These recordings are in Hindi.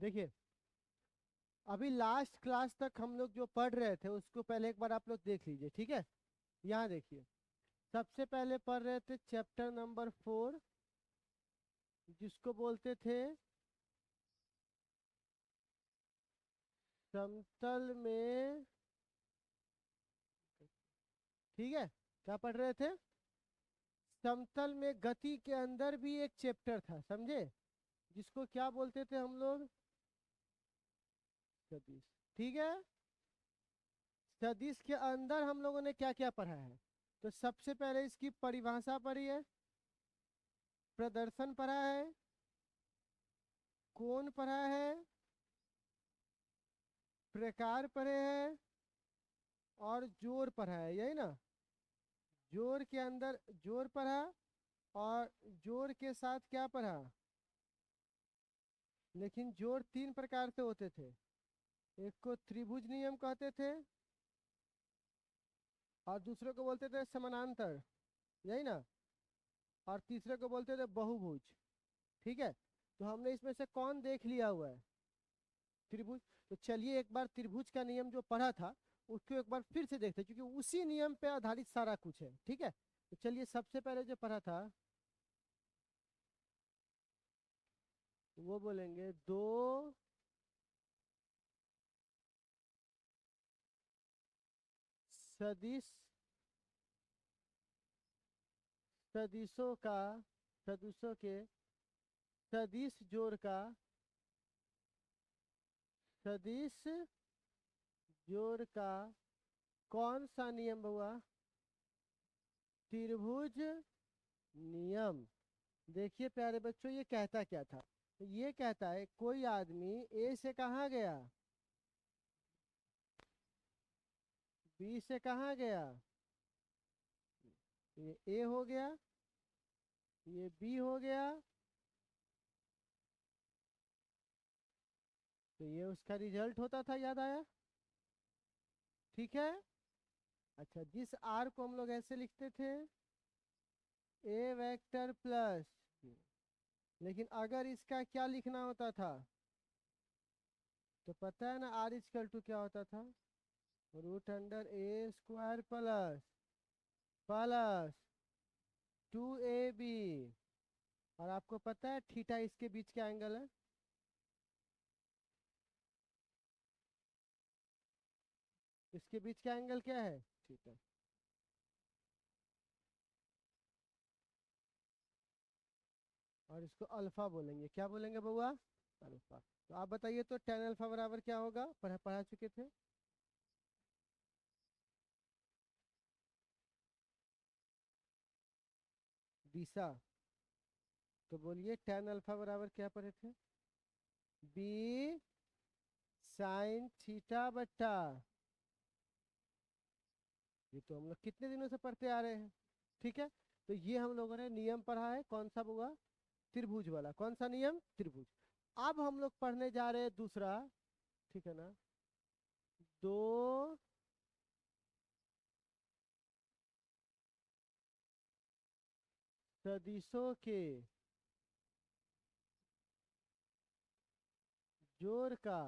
देखिए, अभी लास्ट क्लास तक हम लोग जो पढ़ रहे थे उसको पहले एक बार आप लोग देख लीजिए, ठीक है। यहाँ देखिए, सबसे पहले पढ़ रहे थे चैप्टर नंबर 4, जिसको बोलते थे समतल में। ठीक है, क्या पढ़ रहे थे? समतल में गति के अंदर भी एक चैप्टर था, समझे, जिसको क्या बोलते थे हम लोग? सदिश। ठीक है, सदिश के अंदर हम लोगों ने क्या क्या पढ़ा है? तो सबसे पहले इसकी परिभाषा पढ़ी है, प्रदर्शन पढ़ा है, कोण पढ़ा है, प्रकार पढ़े हैं, और जोड़ पढ़ा है, यही ना। जोड़ के अंदर जोड़ पढ़ा, और जोड़ के साथ क्या पढ़ा? लेकिन जोड़ तीन प्रकार से होते थे। एक को त्रिभुज नियम कहते थे, और दूसरे को बोलते थे समानांतर, यही ना। और तीसरे को बोलते थे बहुभुज। ठीक है, तो हमने इसमें से कौन देख लिया हुआ है? त्रिभुज। तो चलिए एक बार त्रिभुज का नियम जो पढ़ा था उसको एक बार फिर से देखते हैं, क्योंकि उसी नियम पे आधारित सारा कुछ है। ठीक है, तो चलिए सबसे पहले जो पढ़ा था वो बोलेंगे दो सदिश, सदिशों का, सदिशों के सदिश जोड़ का, सदिश जोड़ का कौन सा नियम हुआ? त्रिभुज नियम। देखिए प्यारे बच्चों, ये कहता क्या था? तो ये कहता है कोई आदमी ए से कहाँ गया, बी से कहाँ गया, ये ए हो गया, ये बी हो गया, तो ये उसका रिजल्ट होता था, याद आया? ठीक है। अच्छा, जिस आर को हम लोग ऐसे लिखते थे, ए वेक्टर प्लस, लेकिन अगर इसका क्या लिखना होता था? तो पता है ना आर इक्वल टू क्या होता था? रूट अंडर ए स्क्वायर प्लस प्लस 2ab। और आपको पता है थीटा इसके बीच का एंगल है। इसके बीच का एंगल क्या है? थीटा। और इसको अल्फा बोलेंगे, क्या बोलेंगे बउआ? अल्फा। तो आप बताइए तो tan अल्फा बराबर क्या होगा? पढ़ा चुके थे। दिशा। तो बोलिए tan अल्फा बराबर क्या पढ़े थे? बी साइन थीटा बट्टा, ये तो हम लोग कितने दिनों से पढ़ते आ रहे हैं। ठीक है, तो ये हम लोगों ने नियम पढ़ा है, कौन सा हुआ? त्रिभुज वाला। कौन सा नियम? त्रिभुज। अब हम लोग पढ़ने जा रहे हैं दूसरा, ठीक है ना। दो सदिशों के जोड़ का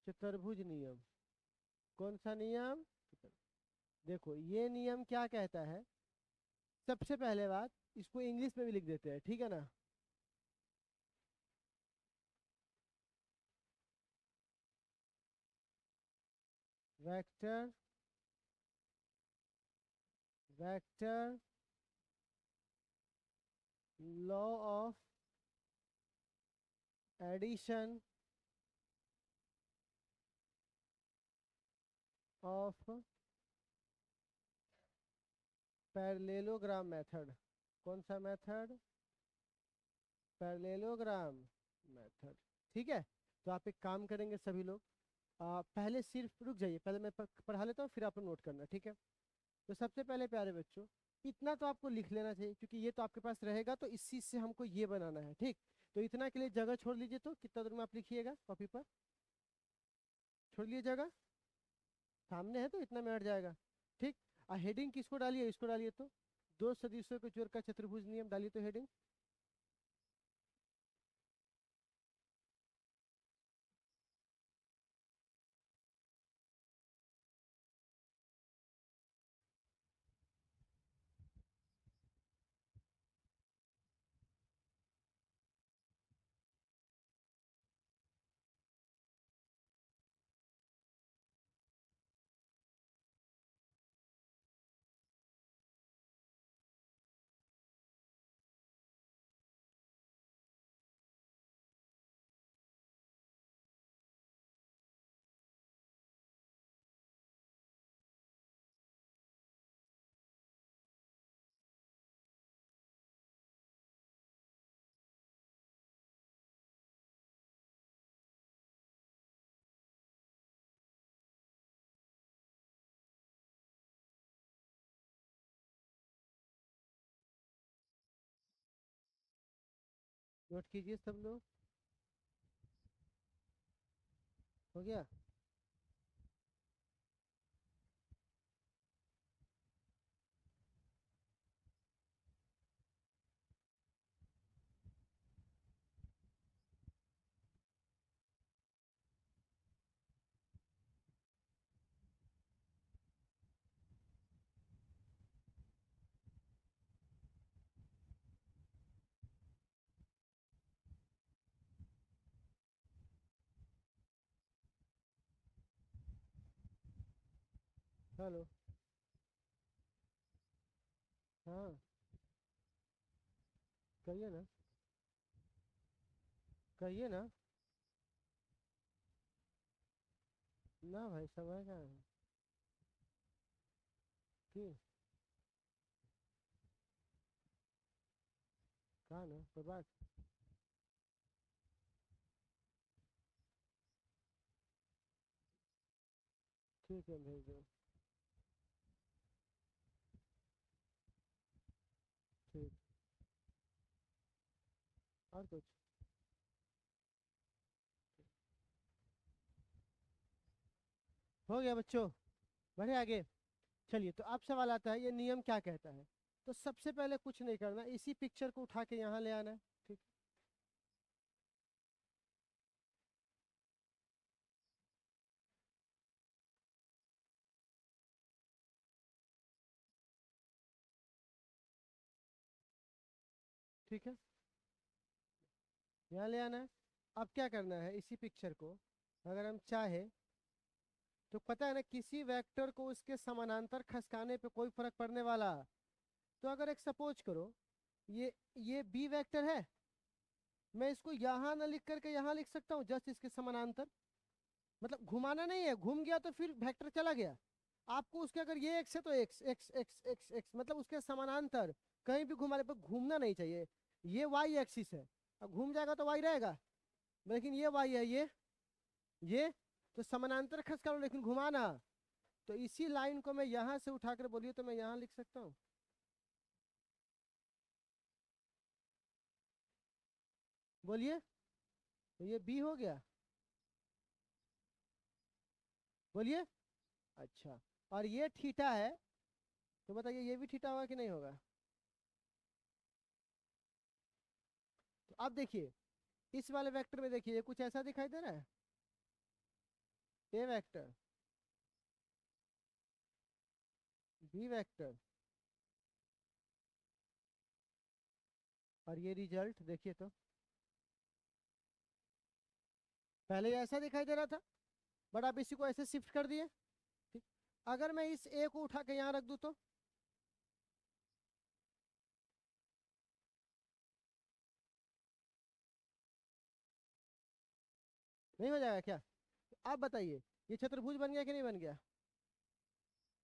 चतुर्भुज नियम। कौन सा नियम? देखो ये नियम क्या कहता है। सबसे पहले बात, इसको इंग्लिश में भी लिख देते हैं, ठीक है ना। Vector, vector law of addition of parallelogram method. कौन सा मेथड? Parallelogram method. ठीक है, तो आप एक काम करेंगे सभी लोग, पहले सिर्फ रुक जाइए, पहले मैं पढ़ा लेता हूँ, फिर आप नोट करना, ठीक है। तो सबसे पहले प्यारे बच्चों, इतना तो आपको लिख लेना चाहिए, क्योंकि ये तो आपके पास रहेगा, तो इस चीज से हमको ये बनाना है, ठीक। तो इतना के लिए जगह छोड़ लीजिए, तो कितना दूर में आप लिखिएगा कॉपी पर? छोड़ लिए जगह, सामने है तो इतना में हट जाएगा। ठीक। हेडिंग किसको डालिए? इसको डालिए तो दो सदिशों के जोड़ का चतुर्भुज नियम डालिए तो हेडिंग। नोट कीजिए सब लोग। हो गया। हेलो। हाँ कहिए ना। कहिए ना। ना भाई समय का है। ठीक। कहा ना कोई बात। ठीक है भेज दो। ठीक। और कुछ। हो गया बच्चों। बढ़े आगे। चलिए तो अब सवाल आता है ये नियम क्या कहता है। तो सबसे पहले कुछ नहीं करना, इसी पिक्चर को उठा के यहाँ ले आना है। ठीक। ठीक है। यहाँ ले आना है। अब क्या करना है, इसी पिक्चर को अगर हम चाहे तो पता है ना किसी वेक्टर को उसके समानांतर खसकाने पे कोई फर्क पड़ने वाला। तो अगर एक सपोज करो ये बी वेक्टर है, मैं इसको यहाँ ना लिख करके यहाँ लिख सकता हूँ जस्ट इसके समानांतर। मतलब घुमाना नहीं है, घूम गया तो फिर वेक्टर चला गया। आपको उसके अगर ये एक्स है तो x x x x x मतलब उसके समानांतर कहीं भी घुमाने पर घूमना नहीं चाहिए। ये वाई एक्सिस है, अब घूम जाएगा तो वाई रहेगा, लेकिन ये वाई है ये तो समानांतर खस करो लेकिन घुमाना। तो इसी लाइन को मैं यहां से उठाकर बोलिए तो मैं यहां लिख सकता हूँ। बोलिए। तो ये बी हो गया। बोलिए। अच्छा। और ये थीटा है, तो बताइए ये भी थीटा होगा कि नहीं होगा। तो अब देखिए इस वाले वेक्टर में देखिए ये कुछ ऐसा दिखाई दे रहा है। ए वेक्टर, बी वेक्टर, और ये रिजल्ट देखिए तो पहले ये ऐसा दिखाई दे रहा था, बट आप इसी को ऐसे शिफ्ट कर दिए। ठीक। अगर मैं इस ए को उठा के यहाँ रख दूं तो नहीं हो जाएगा क्या। तो आप बताइए ये चतुर्भुज बन गया कि नहीं बन गया।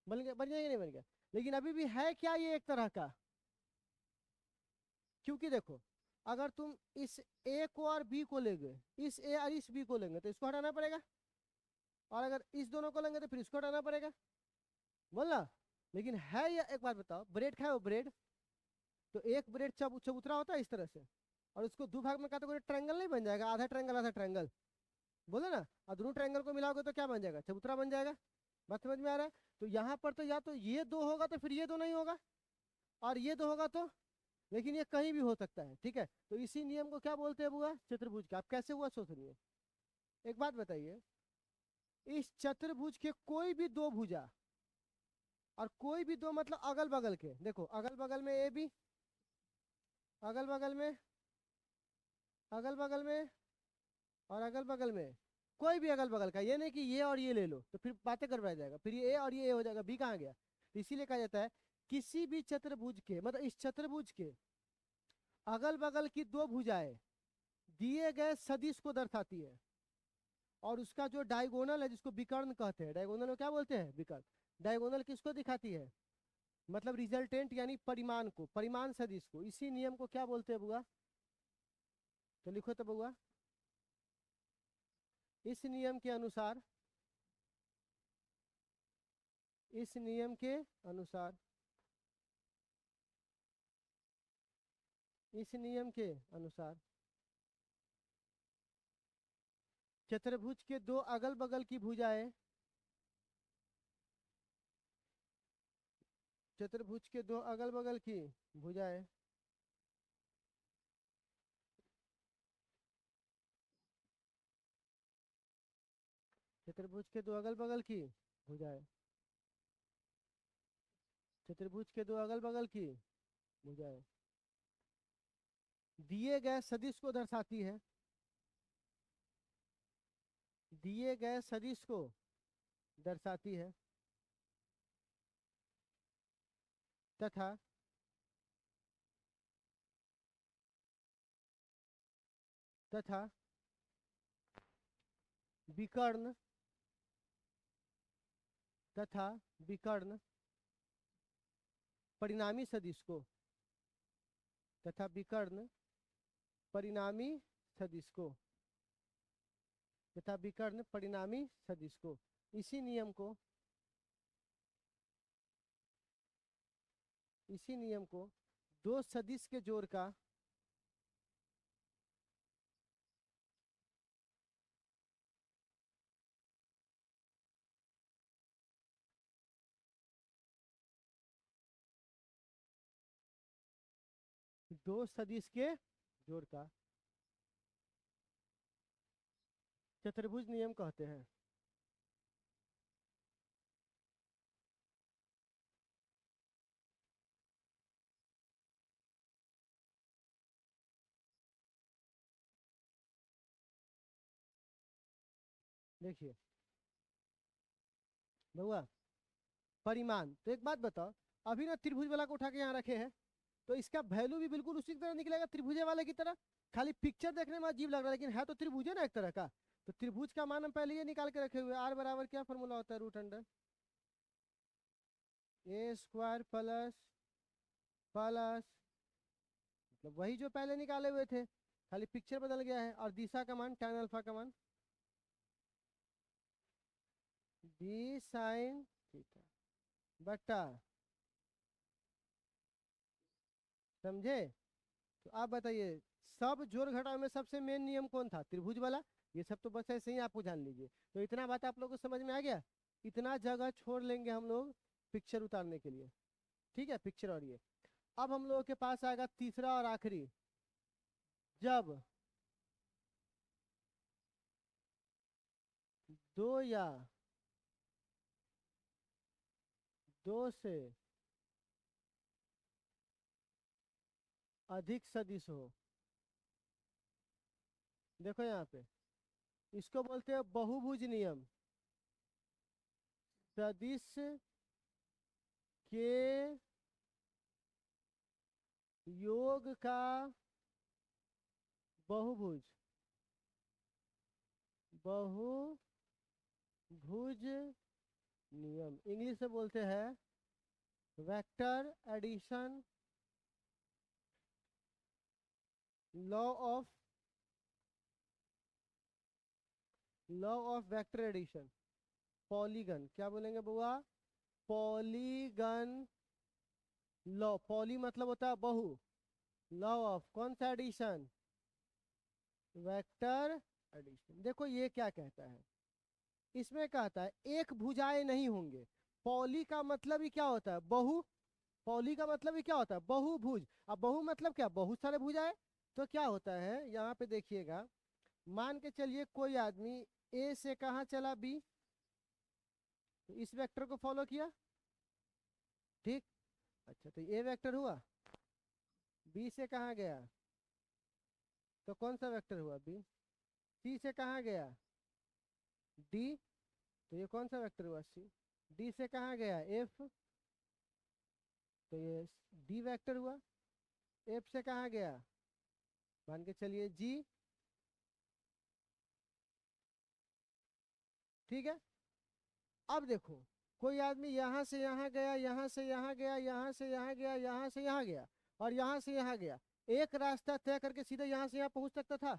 बन गया, बन गया कि नहीं बन गया। लेकिन अभी भी है क्या ये एक तरह का। क्योंकि देखो अगर तुम इस ए को और बी को लेंगे, इस ए और इस बी को लेंगे तो इसको हटाना पड़ेगा, और अगर इस दोनों को लेंगे तो फिर इसको हटाना पड़ेगा। बोलना। लेकिन है ये, एक बात बताओ, ब्रेड खाए हो ब्रेड, तो एक ब्रेड चबूतरा होता है इस तरह से, और उसको दो भाग में काटोगे तो ट्रायंगल नहीं बन जाएगा, आधा ट्रायंगल आधा ट्रायंगल। बोले ना। और दोनों ट्रायंगल को मिलाओगे तो क्या बन जाएगा, चबूतरा बन जाएगा। बात समझ में आ रहा है। तो यहाँ पर तो या तो ये दो होगा तो फिर ये दो नहीं होगा। और ये तो होगा तो, लेकिन ये कहीं भी हो सकता है, ठीक है। तो इसी नियम को क्या बोलते हैं बुआ, चतुर्भुज का। आप कैसे हुआ सोच रही है। एक बात बताइए, इस चतुर्भुज के कोई भी दो भुजा, और कोई भी दो मतलब अगल बगल के, देखो अगल बगल में ए बी, अगल बगल में, अगल बगल में, और अगल बगल में, कोई भी अगल बगल का, ये नहीं कि ये और ये ले लो तो फिर बातें कर बैठ जाएगा, फिर ये ए और ये ए हो जाएगा, बी कहाँ गया। तो इसीलिए कहा जाता है किसी भी चतुर्भुज के, मतलब इस चतुर्भुज के अगल बगल की दो भुजाएं दिए गए सदिश को दर्शाती है, और उसका जो डायगोनल है जिसको विकर्ण कहते हैं, डायगोनल में क्या बोलते हैं, विकर्ण। डायगोनल किसको दिखाती है, मतलब रिजल्टेंट यानी परिमाण को, परिमाण सदिश को। इसी नियम को क्या बोलते हैं बुआ, तो लिखो तो बुआ। इस नियम के अनुसार, इस नियम के अनुसार, इस नियम के अनुसार चतुर्भुज के दो अगल बगल की भुजाएं, चतुर्भुज के दो अगल बगल की भुजाएं चतुर्भुज के दो अगल बगल की भुजाएं चतुर्भुज के दो अगल बगल की भुजाएं दिए गए सदिश को दर्शाती है, दिए गए सदिश को दर्शाती है, तथा तथा विकर्ण, तथा विकर्ण परिणामी सदिश को, तथा विकर्ण परिणामी सदिश को, तथा विकर्ण परिणामी सदिश को। इसी नियम को, इसी नियम को दो सदिश के जोड़ का, दो सदिश के जोड़ का चतुर्भुज नियम कहते हैं। देखिए बउआ, परिमाण तो एक बात बताओ, अभी ना त्रिभुज वाला को उठा के यहाँ रखे हैं, तो इसका वैल्यू भी बिल्कुल उसी तरह निकलेगा त्रिभुज वाले की तरह। खाली पिक्चर देखने में अजीब लग रहा है, लेकिन है तो त्रिभुज है ना एक तरह का। तो त्रिभुज का मान हम पहले ये निकाल के रखे हुए, आर बराबर क्या फॉर्मूला होता है, रूट अंडर ए स्क्वायर प्लस प्लस, मतलब वही जो पहले निकाले हुए थे, खाली पिक्चर बदल गया है। और दिशा का मान tan अल्फा का मान डी साइन थीटा बट्टा, समझे। तो आप बताइए, सब जोड़ घटाव में सबसे मेन नियम कौन था, त्रिभुज वाला। ये सब तो बस ऐसे ही आपको जान लीजिए। तो इतना बात आप लोगों को समझ में आ गया। इतना जगह छोड़ लेंगे हम लोग पिक्चर उतारने के लिए, ठीक है, पिक्चर। और ये अब हम लोगों के पास आएगा तीसरा और आखिरी, जब दो या दो से अधिक सदिश हो। देखो यहाँ पे, इसको बोलते हैं बहुभुज नियम। सदिश के योग का बहुभुज, बहुभुज नियम इंग्लिश में बोलते हैं vector addition law of, law of vector addition, polygon. क्या बोलेंगे बुआ, पॉलीगन लॉ। पॉली मतलब होता है बहु, लॉ ऑफ कौन सा एडिशन, वेक्टर एडिशन। देखो ये क्या कहता है, इसमें कहता है एक भुजाएं नहीं होंगे। पॉली का मतलब ही क्या होता है, बहु, पौली का मतलब ये क्या होता है, बहुभुज। अब बहु मतलब क्या, बहुत सारे भुजा है। तो क्या होता है यहाँ पे देखिएगा, मान के चलिए कोई आदमी ए से कहाँ चला बी, तो इस वेक्टर को फॉलो किया, ठीक। अच्छा तो ए वेक्टर हुआ, बी से कहाँ गया, तो कौन सा वेक्टर हुआ बी। सी से कहाँ गया, डी, तो ये कौन सा वेक्टर हुआ सी। डी से कहाँ गया एफ, तो ये डी वेक्टर हुआ। एफ से कहाँ गया, मान के चलिए जी, ठीक है। अब देखो कोई आदमी यहाँ से यहाँ गया, यहाँ से यहाँ गया, यहाँ से यहाँ गया, यहाँ से यहाँ गया, और यहाँ से यहाँ गया, एक रास्ता तय करके सीधे यहाँ से यहाँ पहुंच सकता था।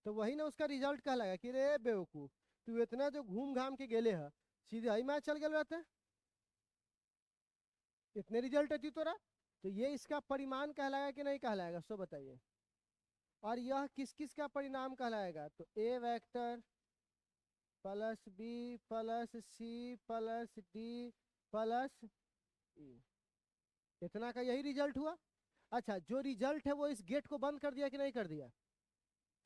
तो वही ना उसका रिजल्ट कहलाएगा कि रे बेवकूफ, तू इतना जो घूम घाम के गेले है, सीधे ही मैच चल गए रहते, इतने रिजल्ट है तोरा। तो ये इसका परिमाण कहलाएगा कि नहीं कहलाएगा, सो बताइए। और यह किस किस का परिणाम कहलाएगा, तो a vector plus b plus c plus d plus e, इतना का यही रिजल्ट हुआ। अच्छा जो रिजल्ट है वो इस गेट को बंद कर दिया कि नहीं कर दिया,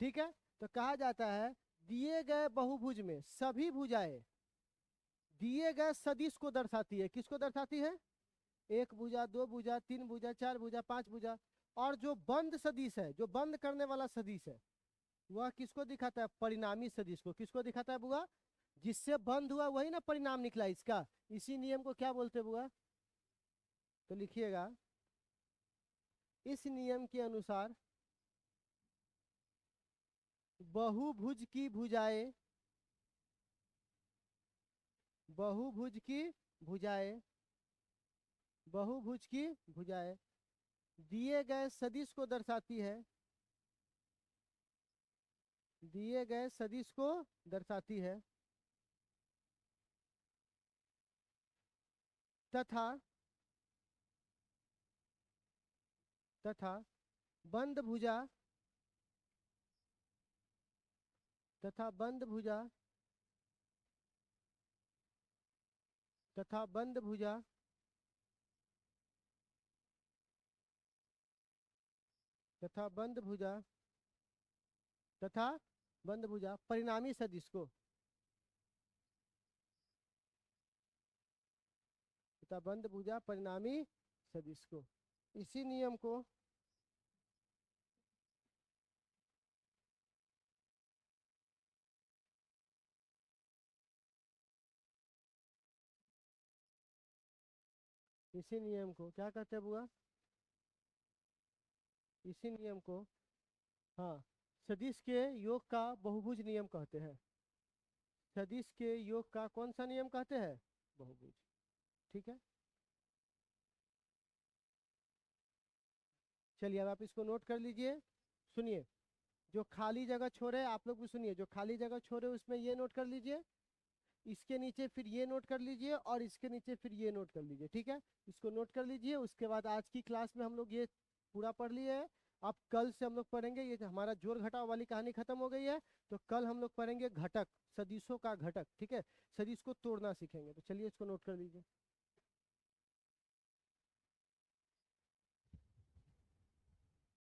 ठीक है। तो कहा जाता है दिए गए बहुभुज में सभी भुजाएं दिए गए सदिश को दर्शाती है। किसको दर्शाती है, एक भुजा, दो भुजा, तीन भुजा, चार भुजा, पांच भुजा। और जो बंद सदिश है, जो बंद करने वाला सदिश है, वह किसको दिखाता है, परिणामी सदिश को। किसको दिखाता है बुआ, जिससे बंद हुआ वही ना परिणाम निकला इसका। इसी नियम को क्या बोलते हैं बुआ, तो लिखिएगा, इस नियम के अनुसार बहुभुज की भुजाएं, बहुभुज की भुजाएं, बहुभुज की भुजाएं दिए गए सदिश को दर्शाती है, दिए गए सदिश को दर्शाती है, तथा तथा बंद भुजा, तथा बंद भुजा, तथा बंद भुजा, तथा बंद भुजा, तथा बंद भुजा परिणामी सदिश को, तथा बंद भुजा परिणामी सदिश को। इसी नियम को इसी नियम को क्या कहते हैं बुआ, इसी नियम को, हाँ, सदिश के योग का बहुभुज नियम कहते हैं। सदिश के योग का कौन सा नियम कहते हैं, बहुभुज, ठीक है। चलिए अब आप इसको नोट कर लीजिए। सुनिए, जो खाली जगह छोड़े आप लोग भी सुनिए, जो खाली जगह छोड़े उसमें ये नोट कर लीजिए, इसके नीचे फिर ये नोट कर लीजिए, और इसके नीचे फिर ये नोट कर लीजिए, ठीक है। इसको नोट कर लीजिए। उसके बाद आज की क्लास में हम लोग ये पूरा पढ़ लिए है। अब कल से हम लोग पढ़ेंगे, ये हमारा जोड़ घटाव वाली कहानी खत्म हो गई है, तो कल हम लोग पढ़ेंगे घटक, सदिशों का घटक, ठीक है। सदिश को तोड़ना सीखेंगे। तो चलिए इसको नोट कर लीजिए।